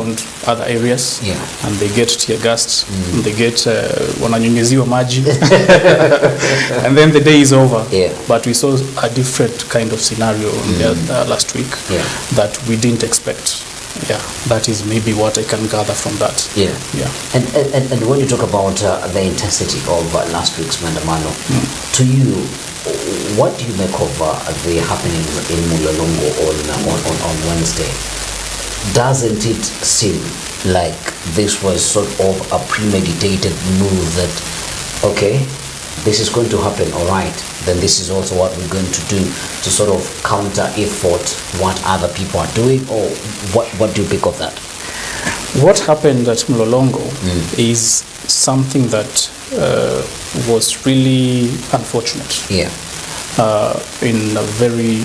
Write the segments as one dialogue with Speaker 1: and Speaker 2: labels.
Speaker 1: around other areas, and they get tear gassed, and they get wananyunyiziwa maji, and then the day is over. But we saw a different kind of scenario last week that we didn't expect. That is maybe what I can gather from that.
Speaker 2: And when you talk about the intensity of last week's Mandamano, to you, what do you make of the happenings in Mulolongo on Wednesday? Doesn't it seem like this was sort of a premeditated move that, okay, this is going to happen, all right, then this is also what we're going to do to sort of counter-effort what other people are doing, or what do you pick of that?
Speaker 1: What happened at Mulolongo is something that was really unfortunate. In a very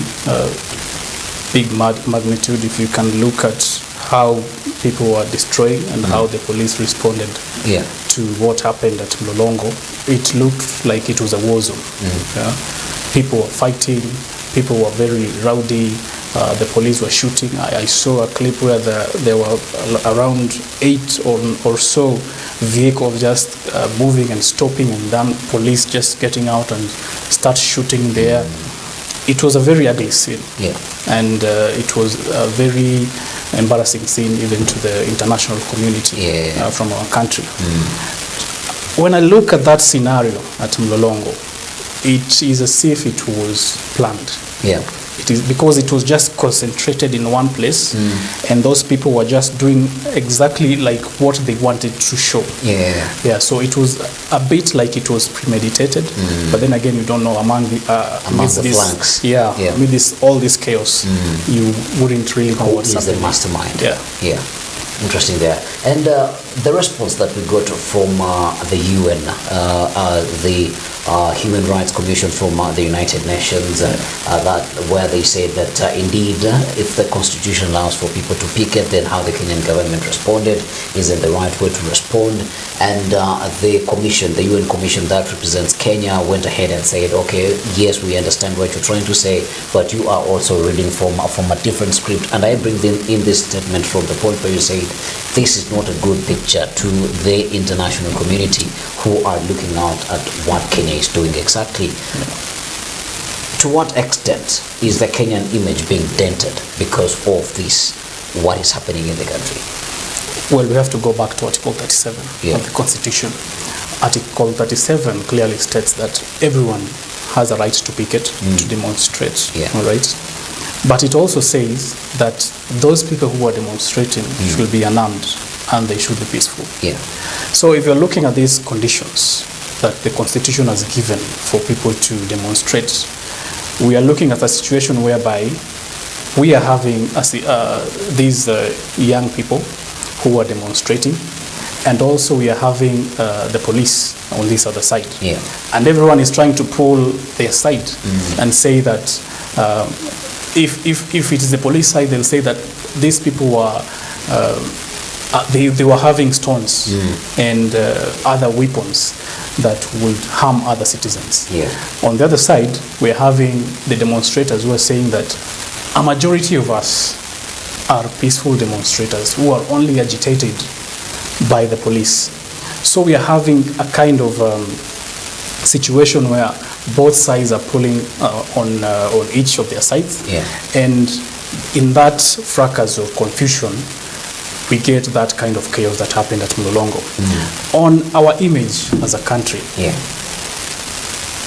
Speaker 1: big magnitude. If you can look at how people were destroyed and how the police responded to what happened at Mulolongo, it looked like it was a war zone. People were fighting, people were very rowdy, the police were shooting. I saw a clip where there were around 8 or so vehicles just moving and stopping, and then police just getting out and start shooting there. It was a very ugly scene, and it was a very embarrassing scene even to the international community from our country. When I look at that scenario at Mulolongo, it is as if it was planned. It is because it was just concentrated in one place, and those people were just doing exactly like what they wanted to show. So it was a bit like it was premeditated, but then again, you don't know among the flanks. Amid all this chaos, you wouldn't really know what's happening.
Speaker 2: The mastermind. Interesting there. And the response that we got from the UN, the Human Rights Commission from the United Nations, that where they said that indeed, if the Constitution allows for people to picket, then how the Kenyan government responded isn't the right way to respond. And the commission, the UN commission that represents Kenya, went ahead and said, okay, yes, we understand what you're trying to say, but you are also reading from a different script. And I bring in this statement from the point where you say this is not a good picture to the international community who are looking out at what Kenya is doing exactly. To what extent is the Kenyan image being dented because of this, what is happening in the country?
Speaker 1: Well, we have to go back to Article 37 of the Constitution. Article 37 clearly states that everyone has a right to picket, to demonstrate, all right? But it also says that those people who are demonstrating should be unarmed and they should be peaceful. So if you're looking at these conditions that the Constitution has given for people to demonstrate, we are looking at a situation whereby we are having these young people who are demonstrating, and also we are having the police on this other side. And everyone is trying to pull their side and say that if it is the police side, they'll say that these people were they were having stones and other weapons that would harm other citizens. On the other side, we're having the demonstrators who are saying that a majority of us are peaceful demonstrators who are only agitated by the police. So we are having a kind of situation where both sides are pulling on each of their sides, and in that fracas of confusion, we get that kind of chaos that happened at Mulolongo. On our image as a country,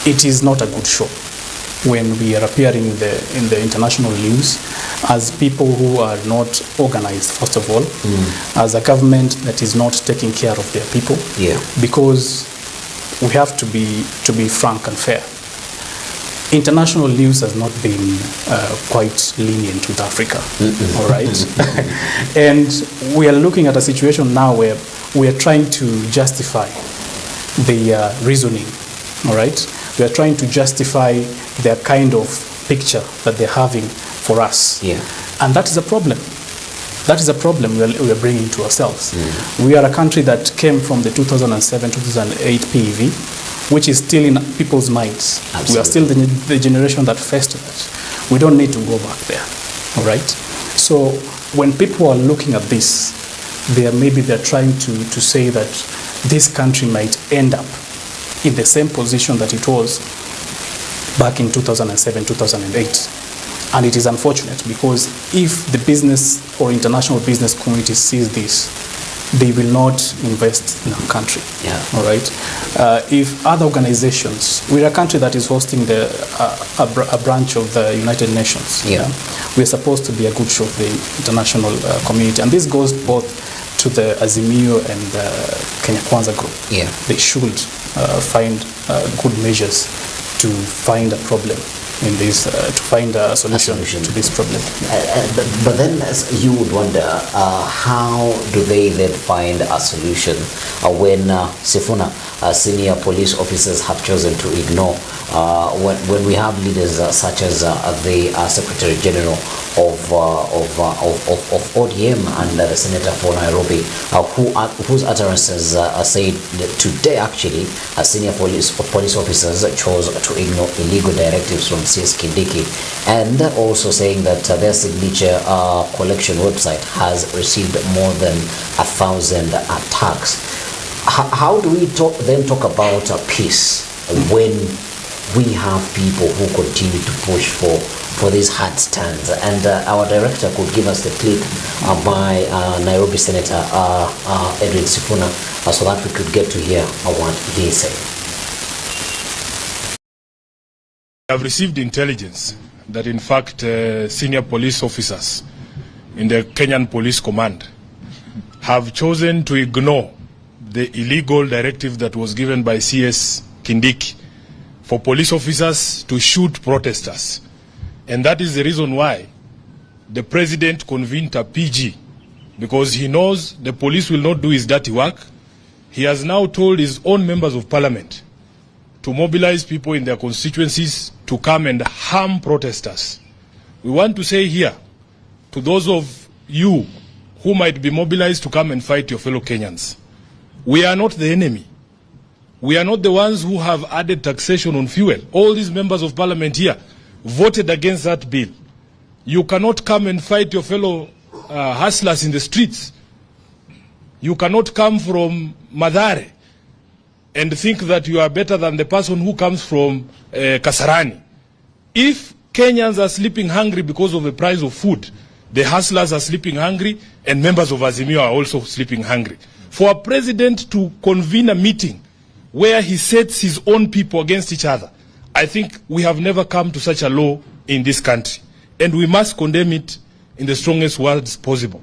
Speaker 1: it is not a good show when we are appearing in the international news as people who are not organized, first of all, as a government that is not taking care of their people, because we have to be frank and fair. International news has not been quite lenient with Africa, all right? And we are looking at a situation now where we are trying to justify the reasoning, all right? We are trying to justify their kind of picture that they're having for us. And that is a problem. That is a problem we are bringing to ourselves. We are a country that came from the 2007-2008 PEV, which is still in people's minds. We are still the generation that faced that. We don't need to go back there, all right? So when people are looking at this, maybe they're trying to say that this country might end up in the same position that it was back in 2007, 2008. And it is unfortunate, because if the business or international business community sees this, they will not invest in our country.
Speaker 2: Yeah.
Speaker 1: All right. If other organizations, we're a country that is hosting a branch of the United Nations.
Speaker 2: Yeah.
Speaker 1: We're supposed to be a good show of the international community, and this goes both to the Azimio and the Kenya Kwanza group.
Speaker 2: Yeah.
Speaker 1: They should find good measures to find a problem in this, to find a solution to this problem.
Speaker 2: But then you would wonder, how do they then find a solution when Sifuna, senior police officers have chosen to ignore, when we have leaders such as the Secretary General of ODM and the Senator for Nairobi, whose utterances said today actually senior police officers chose to ignore illegal directives from CS Kindiki, and also saying that their signature collection website has received more than 1,000 attacks. How do we then talk about peace when we have people who continue to push for these hard stands? And our director could give us the clip by Nairobi Senator Edwin Sifuna, so that we could get to hear what he said.
Speaker 3: I have received intelligence that in fact senior police officers in the Kenyan Police Command have chosen to ignore the illegal directive that was given by CS Kindiki for police officers to shoot protesters. And that is the reason why the president convened a PG, because he knows the police will not do his dirty work. He has now told his own members of parliament to mobilize people in their constituencies to come and harm protesters. We want to say here to those of you who might be mobilized to come and fight your fellow Kenyans, we are not the enemy. We are not the ones who have added taxation on fuel. All these members of parliament here voted against that bill. You cannot come and fight your fellow hustlers in the streets. You cannot come from Madare and think that you are better than the person who comes from Kasarani. If Kenyans are sleeping hungry because of the price of food, the hustlers are sleeping hungry, and members of Azimio are also sleeping hungry. For a president to convene a meeting where he sets his own people against each other, I think we have never come to such a law in this country, and we must condemn it in the strongest words possible.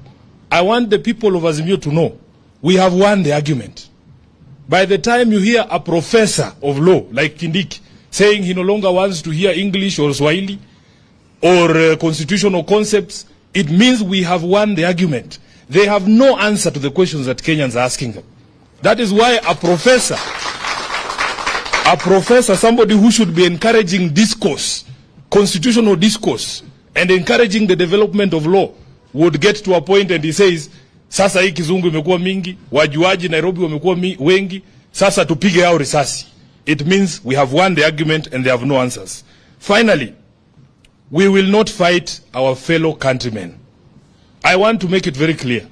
Speaker 3: I want the people of Azimio to know we have won the argument. By the time you hear a professor of law like Kindiki saying he no longer wants to hear English or Swahili or constitutional concepts, it means we have won the argument. They have no answer to the questions that Kenyans are asking them. That is why a professor, somebody who should be encouraging discourse, constitutional discourse, and encouraging the development of law, would get to a point and he says, sasa hii kizungu imekuwa mingi, wajuaji Nairobi wamekuwa wengi, sasa tupige hao risasi. It means we have won the argument and they have no answers. Finally, we will not fight our fellow countrymen. I want to make it very clear.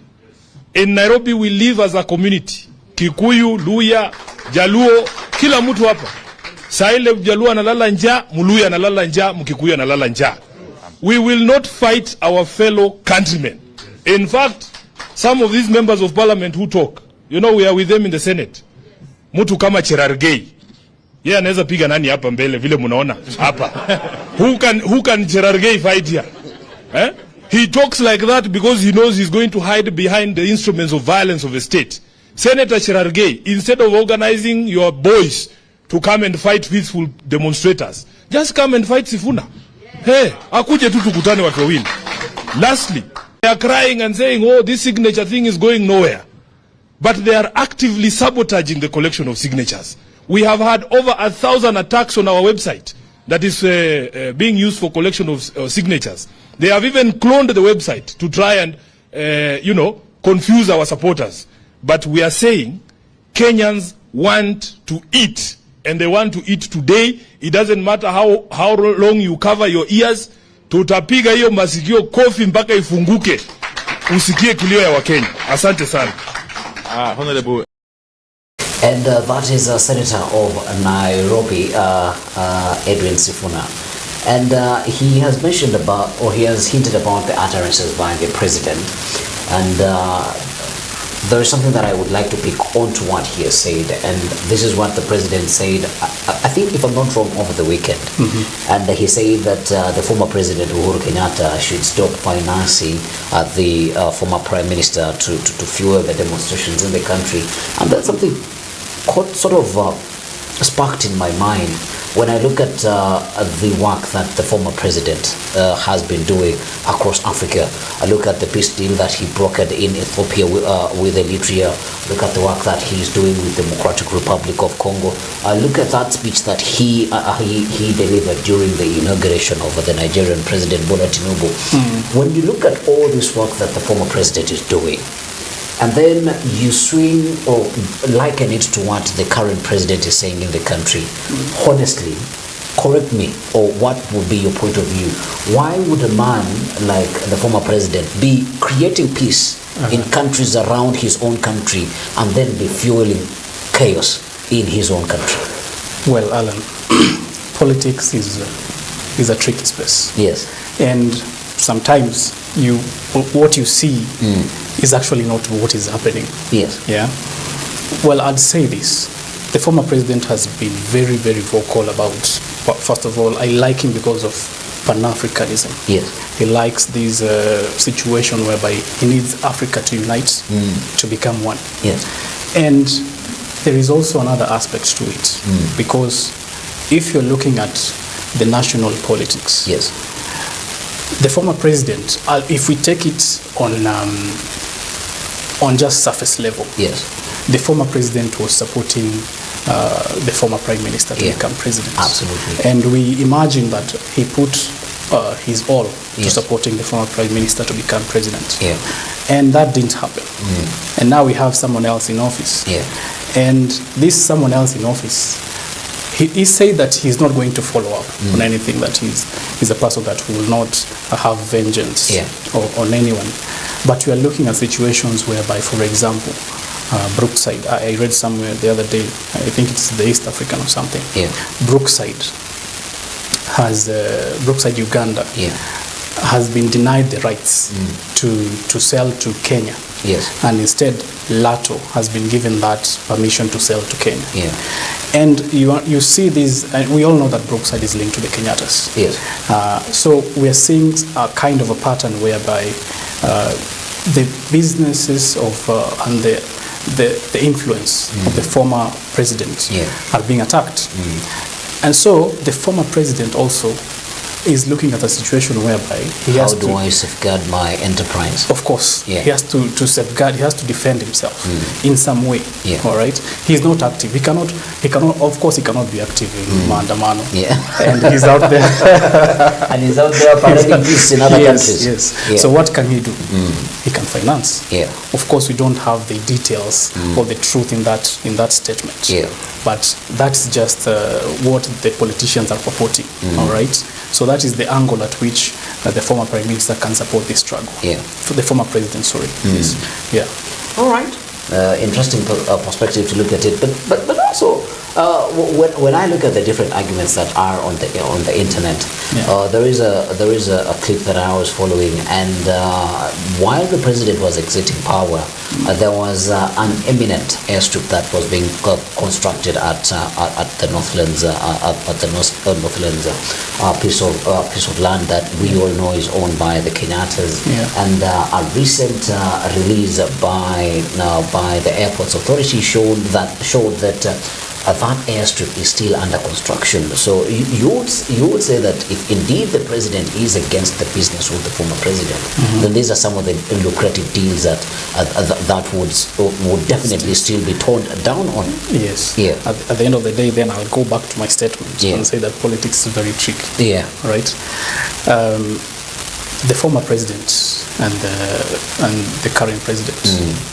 Speaker 3: In Nairobi we live as a community. Kikuyu, Luya, Jaluo, kila mtu hapa. Saile Jaluo analala njaa, Muluya analala njaa, Mkikuyu analala njaa. We will not fight our fellow countrymen. In fact, some of these members of parliament who talk, you know, we are with them in the Senate. Mtu kama Cherargei. Yeye anaweza piga nani hapa mbele vile mnaona hapa. Who can Cherargei fight here? Eh? He talks like that because he knows he's going to hide behind the instruments of violence of the state. Senator Cherargei, instead of organizing your boys to come and fight peaceful demonstrators, just come and fight Sifuna. Hey, akuje tu tukutane watu wawili. Lastly, they are crying and saying, oh, this signature thing is going nowhere. But they are actively sabotaging the collection of signatures. We have had over 1,000 attacks on our website that is being used for collection of signatures. They have even cloned the website to try and, confuse our supporters. But we are saying Kenyans want to eat, and they want to eat today. It doesn't matter how long you cover your ears. Tutapiga hiyo masikio kofi mpaka ifunguke. usikie kilio ya Wakenya. Asante sana.
Speaker 4: Honorable.
Speaker 2: And that is a Senator of Nairobi, Edwin Sifuna. And he has mentioned about, or he has hinted about the utterances by the president. And there is something that I would like to pick on to what he has said. And this is what the president said, I think, if I'm not wrong, over the weekend. And he said that the former president, Uhuru Kenyatta, should stop financing the former prime minister to fuel the demonstrations in the country. And that's something sort of sparked in my mind when I look at the work that the former president has been doing across Africa. I look at the peace deal that he brokered in Ethiopia with Eritrea. Look at the work that he's doing with the Democratic Republic of Congo. I look at that speech that he delivered during the inauguration of the Nigerian president, Bola Tinubu. When you look at all this work that the former president is doing, and then you swing or liken it to what the current president is saying in the country. Honestly, correct me, or what would be your point of view? Why would a man like the former president be creating peace in countries around his own country and then be fueling chaos in his own country?
Speaker 1: Well, Alan, politics is a tricky space.
Speaker 2: Yes.
Speaker 1: And sometimes what you see is actually not what is happening.
Speaker 2: Yes.
Speaker 1: Yeah. Well, I'd say this. The former president has been very, very vocal about, first of all, I like him because of Pan-Africanism.
Speaker 2: Yes.
Speaker 1: He likes this situation whereby he needs Africa to unite, to become one.
Speaker 2: Yes.
Speaker 1: And there is also another aspect to it, because if you're looking at the national politics,
Speaker 2: yes,
Speaker 1: the former president, if we take it on just surface level,
Speaker 2: yes,
Speaker 1: the former president was supporting the former prime minister to become president.
Speaker 2: Absolutely.
Speaker 1: And we imagine that he put his all to supporting the former prime minister to become president.
Speaker 2: Yeah.
Speaker 1: And that didn't happen. And now we have someone else in office.
Speaker 2: Yeah.
Speaker 1: And this someone else in office, he said that he's not going to follow up on anything, that he's a person that will not have vengeance on anyone. But we are looking at situations whereby, for example, Brookside, I read somewhere the other day, I think it's the East African or something, Brookside, Uganda, has been denied the rights to sell to Kenya.
Speaker 2: Yes.
Speaker 1: And instead, Lato has been given that permission to sell to Kenya.
Speaker 2: Yeah.
Speaker 1: And you see these, and we all know that Brookside is linked to the Kenyattas.
Speaker 2: Yes.
Speaker 1: So we are seeing a kind of a pattern whereby the businesses of and the influence of the former president are being attacked. And so the former president also is looking at a situation whereby he has to...
Speaker 2: How do I safeguard my enterprise?
Speaker 1: Of course, he has to safeguard, he has to defend himself in some way. All right, he's not active. He cannot. Of course, he cannot be active in Maandamano. And he's out there.
Speaker 2: And he's out there parading peace in other countries.
Speaker 1: Yes. So what can he do? He can finance. Of course, we don't have the details or the truth in that statement. But that's just what the politicians are purporting. All right. So that is the angle at which the former prime minister can support this struggle. For the former president, sorry.
Speaker 2: All right. Interesting perspective to look at it, but also when I look at the different arguments that are on the internet, there is a clip that I was following, and while the president was exiting power, there was an eminent airstrip that was being constructed at the Northlands, piece of land that we all know is owned by the Kenyattas. And a recent release by the Airports Authority showed that that airstrip is still under construction. So you would say that if indeed the president is against the business with the former president, then these are some of the lucrative deals that would definitely still be toned down on.
Speaker 1: Yes. At the end of the day, then I'll go back to my statement and say that politics is very tricky. Right. The former president and the current president,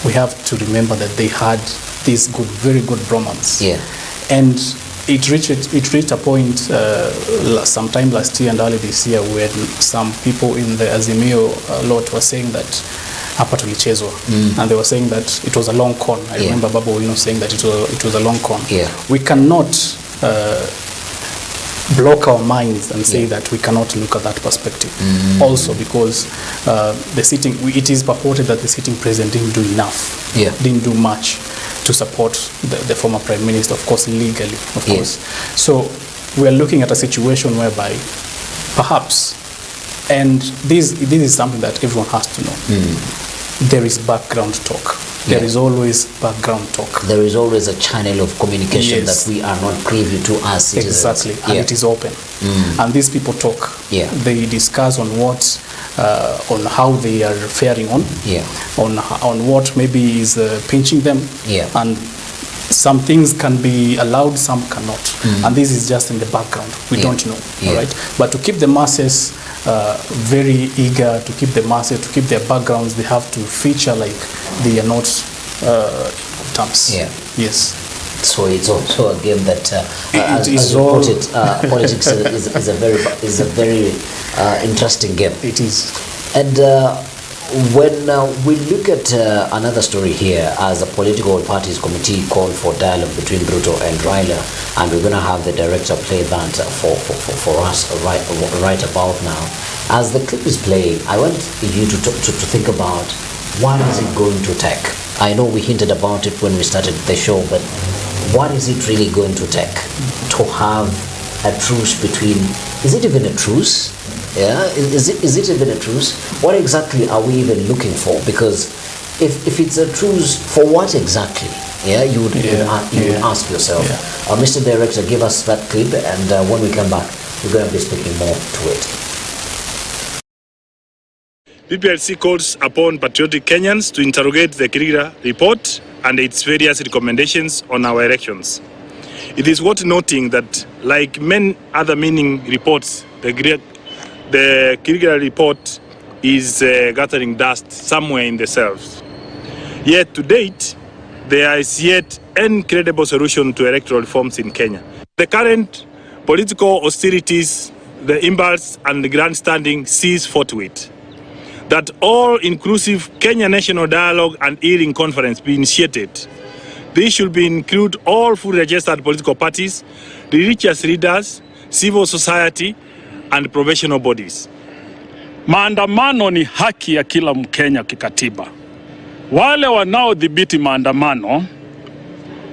Speaker 1: we have to remember that they had this very good bromance. And it reached a point sometime last year and early this year when some people in the Azimio lot were saying that hapa tulichezwa. And they were saying that it was a long con. I remember Babu Owino saying that it was a long con. We cannot block our minds and say that we cannot look at that perspective. Also because it is purported that the sitting president didn't do enough, didn't do much to support the former prime minister, of course legally, of course. So we are looking at a situation whereby perhaps, and this is something that everyone has to know, there is background talk. There is always background talk.
Speaker 2: There is always a channel of communication that we are not privy to as citizens.
Speaker 1: Exactly, and it is open. And these people talk. They discuss on what, on how they are faring on, on what maybe is pinching them, and some things can be allowed, some cannot. And this is just in the background. We don't know, all right? But to keep the masses very eager, to keep the masses, to keep their backgrounds, they have to feature like they are not terms. Yes.
Speaker 2: So it's also a game that, as you put it, politics is a very interesting game.
Speaker 1: It is.
Speaker 2: And when we look at another story here, as the political parties committee called for dialogue between Ruto and Raila, and we're going to have the director play that for us right about now. As the clip is playing, I want you to think about what is it going to take. I know we hinted about it when we started the show, but what is it really going to take to have a truce between, is it even a truce? Is it even a truce? What exactly are we even looking for? Because if it's a truce, for what exactly? You would ask yourself. Mr. Director, give us that clip, and when we come back, we're going to be speaking more to it.
Speaker 3: PPLC calls upon patriotic Kenyans to interrogate the Kirigira report and its various recommendations on our elections. It is worth noting that, like many other meaning reports, the Kirigira report is gathering dust somewhere in the shelves. Yet to date, there is yet an credible solution to electoral reforms in Kenya. The current political austerities, the impulse and the grandstanding cease forthwith. That all-inclusive Kenya National Dialogue and Hearing Conference be initiated. This should include all fully registered political parties, religious leaders, civil society, and professional bodies.
Speaker 5: Maandamano ni haki ya kila Mkenya kikatiba. Wale wanaodhibiti maandamano,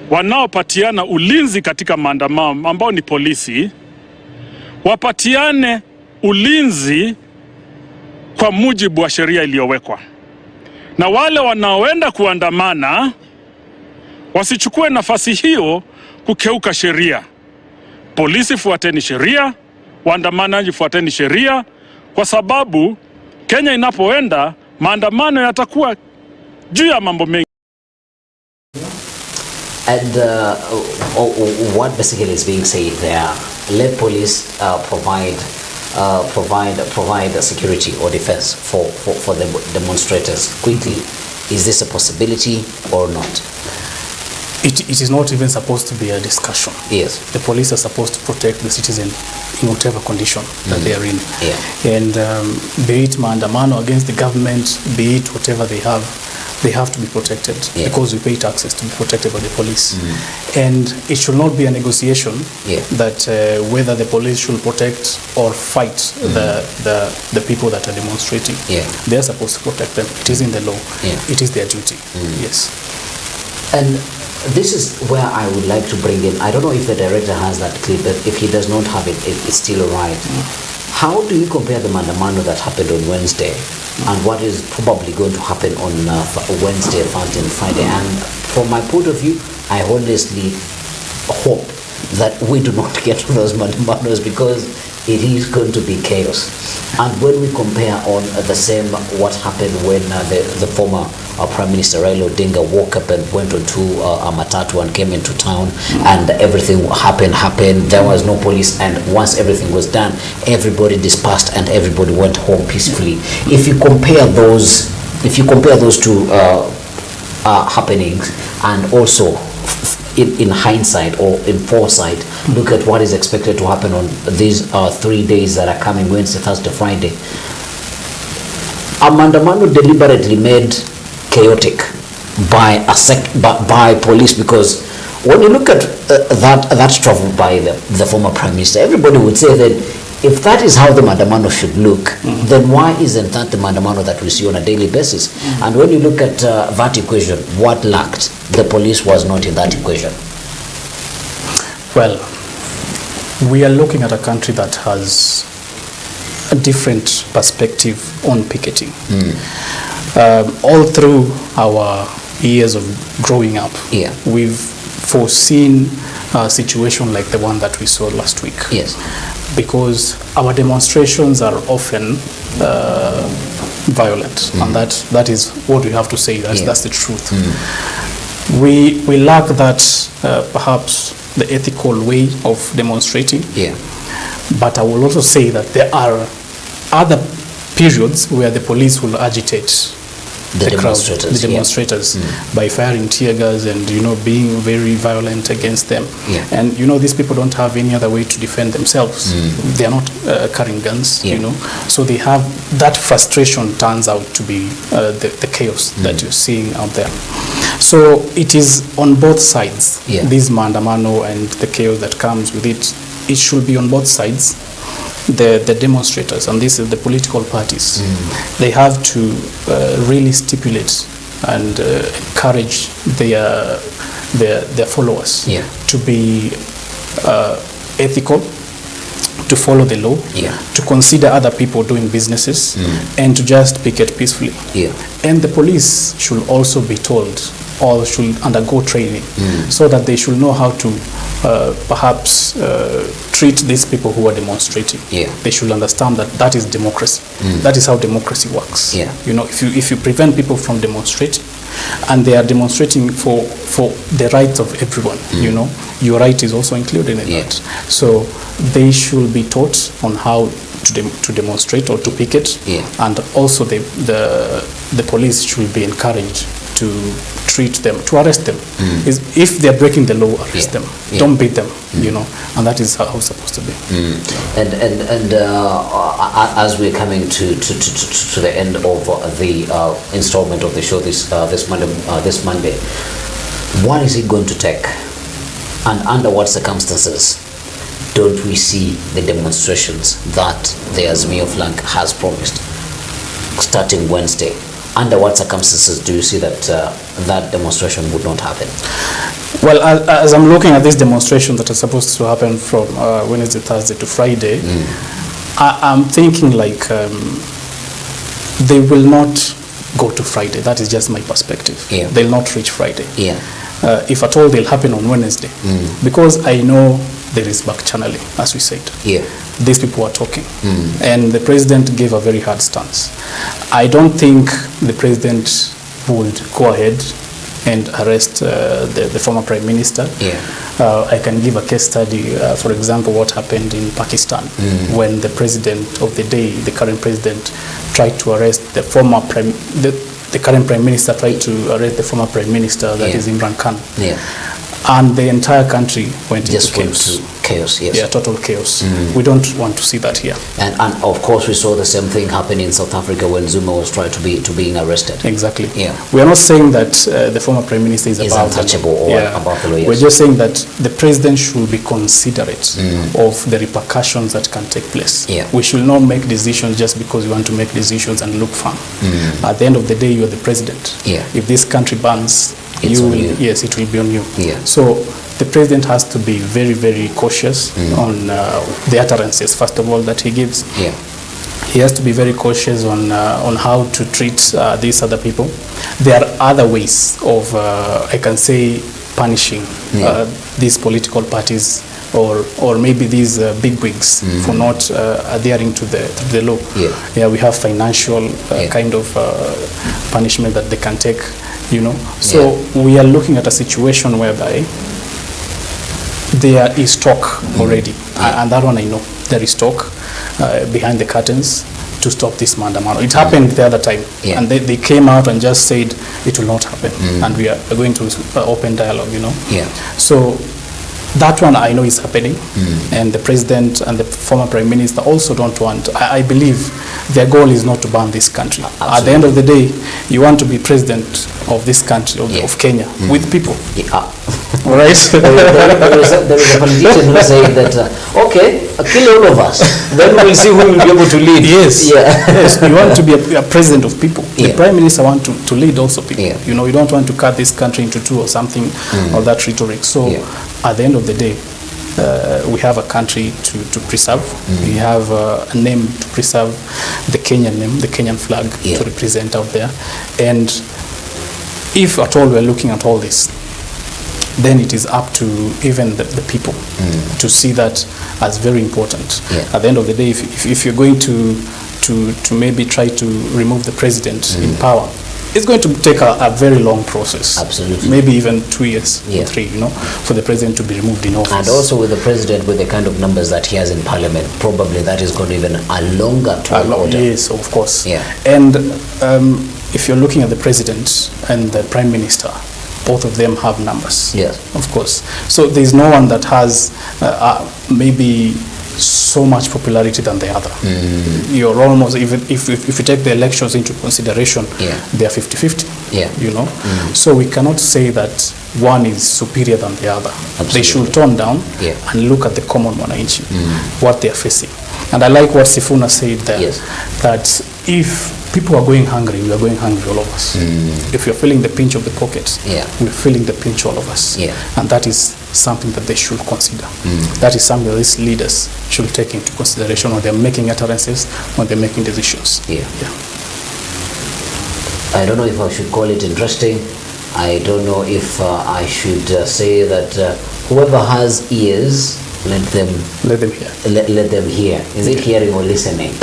Speaker 5: wanaopatiana ulinzi katika maandamano ambao ni polisi, wapatiane ulinzi kwa mujibu wa sheria iliyowekwa. Na wale wanaoenda kuandamana wasichukue nafasi hiyo kukeuka sheria. Polisi fuateni sheria, waandamanaji fuateni sheria, kwa sababu Kenya inapoenda maandamano yatakuwa juu ya mambo mengi.
Speaker 2: And what basically is being said there, let police provide security or defense for the demonstrators quickly. Is this a possibility or not?
Speaker 1: It is not even supposed to be a discussion.
Speaker 2: Yes.
Speaker 1: The police are supposed to protect the citizen in whatever condition that they are in. And be it maandamano against the government, be it whatever they have to be protected because we pay taxes to be protected by the police. And it should not be a negotiation that whether the police should protect or fight the people that are demonstrating. They are supposed to protect them. It is in the law. It is their duty. Yes.
Speaker 2: And this is where I would like to bring in, I don't know if the director has that clip, but if he does not have it, it's still right. How do you compare the maandamano that happened on Wednesday and what is probably going to happen on Wednesday, Thursday and Friday? And from my point of view, I honestly hope that we do not get to those maandamanos because it is going to be chaos. And when we compare on the same what happened when the former Prime Minister Raila Odinga woke up and went onto a matatu and came into town and everything happened, there was no police, and once everything was done, everybody dispersed and everybody went home peacefully. If you compare those two happenings, and also in hindsight or in foresight, look at what is expected to happen on these 3 days that are coming, Wednesday, Thursday, Friday. a maandamano deliberately made chaotic by police? Because when you look at that struggle by the former prime minister, everybody would say that if that is how the maandamano should look, then why isn't that the maandamano that we see on a daily basis? And when you look at that equation, what lacked? The police was not in that equation.
Speaker 1: Well, we are looking at a country that has a different perspective on picketing. All through our years of growing up, we've foreseen a situation like the one that we saw last week.
Speaker 2: Yes.
Speaker 1: Because our demonstrations are often violent, and that is what we have to say. That's the truth. We lack that perhaps the ethical way of demonstrating. But I will also say that there are other periods where the police will agitate the demonstrators by firing tear gas and being very violent against them. And these people don't have any other way to defend themselves. They are not carrying guns. So they have that frustration turns out to be the chaos that you're seeing out there. So it is on both sides. This maandamano and the chaos that comes with it. It should be on both sides. The demonstrators, and this is the political parties, they have to really stipulate and encourage their followers to be ethical, to follow the law, to consider other people doing businesses, and to just picket peacefully. And the police should also be told, or should undergo training, so that they should know how to perhaps treat these people who are demonstrating. They should understand that is democracy. That is how democracy works. If you prevent people from demonstrating, and they are demonstrating for the rights of everyone, your right is also included in that. So they should be taught on how to demonstrate or to picket, and also the police should be encouraged to treat them, to arrest them. If they are breaking the law, arrest them. Don't beat them, and that is how it's supposed to be.
Speaker 2: And as we're coming to the end of the installment of the show this Monday, what is it going to take, and under what circumstances don't we see the demonstrations that the Azimio flank has promised starting Wednesday? Under what circumstances do you see that that demonstration would not happen?
Speaker 1: Well, as I'm looking at this demonstration that is supposed to happen from Wednesday, Thursday to Friday, I'm thinking like they will not go to Friday. That is just my perspective. They'll not reach Friday. If at all, they'll happen on Wednesday. Because I know there is back channeling, as we said. These people are talking. And the president gave a very hard stance. I don't think the president would go ahead and arrest the former prime minister. I can give a case study, for example, what happened in Pakistan when the president of the day, the current president, tried to arrest the former the current prime minister tried to arrest the former prime minister, that is Imran Khan. And the entire country went into chaos. Total chaos. We don't want to see that here.
Speaker 2: And of course, we saw the same thing happen in South Africa when Zuma was trying to being arrested.
Speaker 1: Exactly. We are not saying that the former prime minister is
Speaker 2: untouchable or about the lawyers.
Speaker 1: We're just saying that the president should be considerate of the repercussions that can take place. We should not make decisions just because we want to make decisions and look fun. At the end of the day, you are the president. If this country burns, it will be on you. So the president has to be very, very cautious on the utterances, first of all, that he gives. He has to be very cautious on how to treat these other people. There are other ways of, I can say, punishing these political parties or maybe these bigwigs for not adhering to the law. We have financial kind of punishment that they can take. So we are looking at a situation whereby there is talk already, and that one I know there is talk behind the curtains to stop this maandamano. It happened the other time, and they came out and just said it will not happen, and we are going to open dialogue. So that one I know is happening, and the president and the former prime minister also don't want. I believe their goal is not to burn this country.
Speaker 2: Absolutely.
Speaker 1: At the end of the day, you want to be president of this country, of Kenya, with people.
Speaker 2: Yeah.
Speaker 1: All right?
Speaker 2: there is a politician who said that, okay, kill all of us, then we'll see who will be able to lead.
Speaker 1: Yes.
Speaker 2: Yeah.
Speaker 1: Yes. You want to be a president of people.
Speaker 2: Yeah.
Speaker 1: The prime minister want to lead also people.
Speaker 2: Yeah.
Speaker 1: You know, you don't want to cut this country into two or something, or that rhetoric. So at the end of the day, we have a country to preserve. We have a name to preserve, the Kenyan name, the Kenyan flag to represent out there. And if at all we're looking at all this, then it is up to even the people to see that as very important. At the end of the day, if you're going to maybe try to remove the president in power, it's going to take a very long process.
Speaker 2: Absolutely.
Speaker 1: Maybe even 2 years, 3, for the president to be removed in office.
Speaker 2: And also with the president, with the kind of numbers that he has in parliament, probably that is going to even a longer term order.
Speaker 1: Yes, of course.
Speaker 2: Yeah.
Speaker 1: And if you're looking at the president and the prime minister, both of them have numbers.
Speaker 2: Yes.
Speaker 1: Of course. So there's no one that has maybe so much popularity than the other. You're almost, even if you take the elections into consideration, they are 50-50. So we cannot say that one is superior than the other.
Speaker 2: Absolutely.
Speaker 1: They should tone down and look at the common mwananchi, what they are facing. And I like what Sifuna said there, that if people are going hungry, we are going hungry, all of us. If you're feeling the pinch of the pockets, we're feeling the pinch, all of us. And that is something that they should consider. That is something that these leaders should take into consideration when they're making utterances, when they're making decisions.
Speaker 2: I don't know if I should call it interesting. I don't know if I should say that whoever has ears, let them
Speaker 1: hear.
Speaker 2: Let them hear. Is it hearing or listening?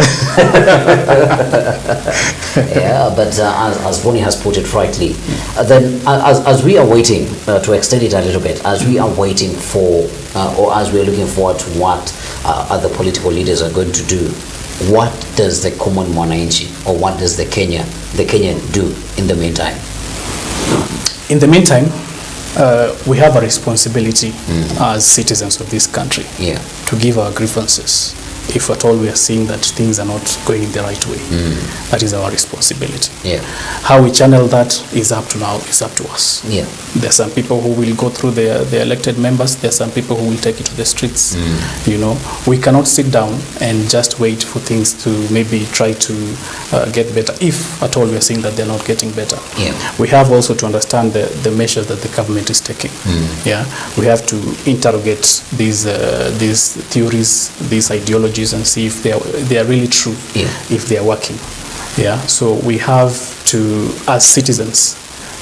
Speaker 2: But as Bonnie has put it rightly, then as we are waiting, to extend it a little bit, as we are waiting for, or as we are looking forward to what other political leaders are going to do, what does the common mwananchi, or what does the Kenyan do in the meantime?
Speaker 1: In the meantime, we have a responsibility as citizens of this country to give our grievances if at all we are seeing that things are not going in the right way. That is our responsibility. How we channel that is up to us. There are some people who will go through their elected members. There are some people who will take it to the streets. We cannot sit down and just wait for things to maybe try to get better, if at all we are seeing that they're not getting better. We have also to understand the measures that the government is taking. We have to interrogate these theories, these ideologies, and see if they are really true, if they are working. So we have to, as citizens,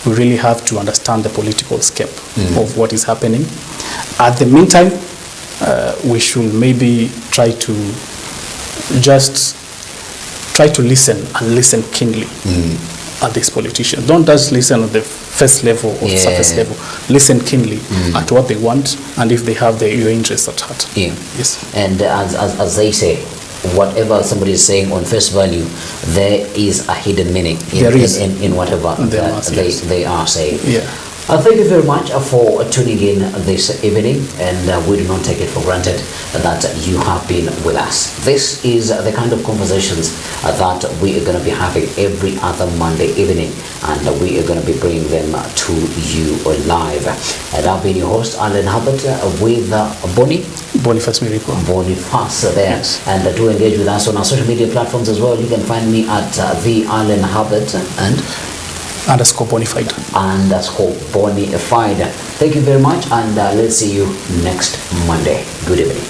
Speaker 1: we really have to understand the political scope of what is happening. At the meantime, we should maybe try to listen, and listen keenly at these politicians. Don't just listen at the first level or surface level. Listen keenly at what they want, and if they have your interests at heart. Yes.
Speaker 2: And as they say, whatever somebody is saying on face value, there is a hidden meaning in whatever they are saying. Thank you very much for tuning in this evening, and we do not take it for granted that you have been with us. This is the kind of conversations that we are going to be having every other Monday evening, and we are going to be bringing them to you live. And I've been your host, Alan Herbert, with
Speaker 1: Boniface Miripo.
Speaker 2: Boniface there. And do engage with us on our social media platforms as well. You can find me at the Alan Herbert and
Speaker 1: _bonified.
Speaker 2: _bonified. Thank you very much, and let's see you next Monday. Good evening.